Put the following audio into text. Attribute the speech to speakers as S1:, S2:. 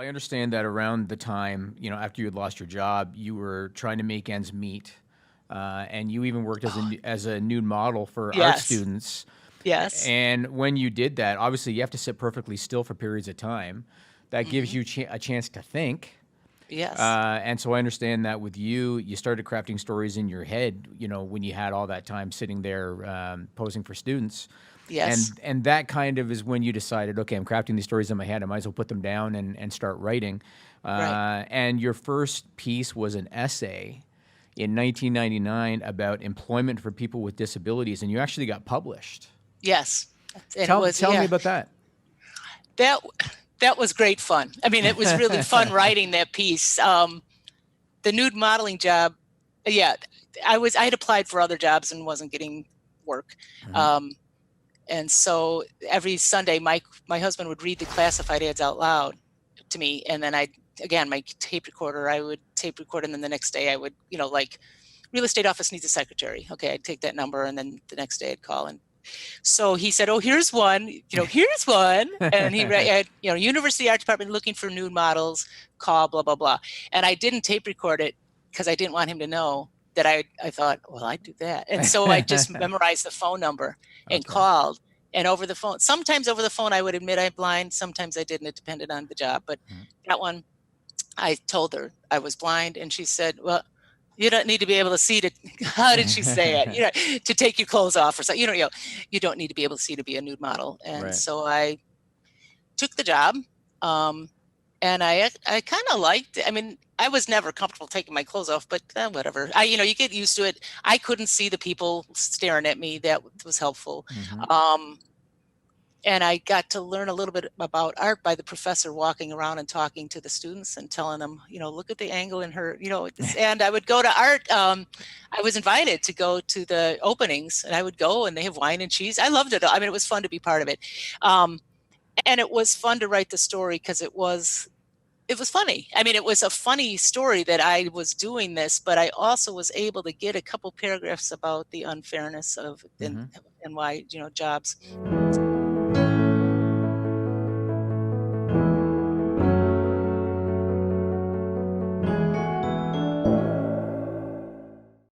S1: I understand that around the time, after you had lost your job, you were trying to make ends meet, and you even worked as a nude model for art
S2: Yes.
S1: students.
S2: Yes.
S1: And when you did that, obviously you have to sit perfectly still for periods of time. That gives
S2: Hmm.
S1: you a chance to think.
S2: Yes.
S1: And so I understand that with you, you started crafting stories in your head, when you had all that time sitting there posing for students.
S2: Yes.
S1: And that kind of is when you decided, okay, I'm crafting these stories in my head. I might as well put them down and start writing.
S2: Right.
S1: And your first piece was an essay in 1999 about employment for people with disabilities, and you actually got published.
S2: Yes. And it was,
S1: Tell me
S2: yeah,
S1: about that.
S2: that that was great fun. I mean, it was really fun writing that piece. The nude modeling job, yeah, I had applied for other jobs and wasn't getting work.
S1: Mhm.
S2: Um, and so every Sunday, my husband would read the classified ads out loud to me, and then again, my tape recorder, I would tape record, and then the next day I would, like, real estate office needs a secretary. Okay, I'd take that number, and then the next day I'd call. And so he said, "Oh, here's one. Here's one." And he read, University Art Department looking for nude models. Call blah blah blah. And I didn't tape record it because I didn't want him to know that I thought, well, I'd do that. And so I just memorized the phone number and
S1: Okay.
S2: called. And over the phone, sometimes over the phone, I would admit I'm blind. Sometimes I didn't. It depended on the job. But
S1: Mhm.
S2: that one, I told her I was blind, and she said, "Well, you don't need to be able to see to." How did she say it? To take your clothes off or something. You don't need to be able to see to be a nude model. And
S1: Right.
S2: so I took the job, um, and I kind of liked it. I mean, I was never comfortable taking my clothes off, but whatever. You get used to it. I couldn't see the people staring at me. That was helpful.
S1: Mhm.
S2: Um, and I got to learn a little bit about art by the professor walking around and talking to the students and telling them, look at the angle in her, and I would go to art. I was invited to go to the openings, and I would go, and they have wine and cheese. I loved it. I mean, it was fun to be part of it. Um, and it was fun to write the story because it was funny. I mean, it was a funny story that I was doing this, but I also was able to get a couple paragraphs about the unfairness of,
S1: Mhm.
S2: and why, jobs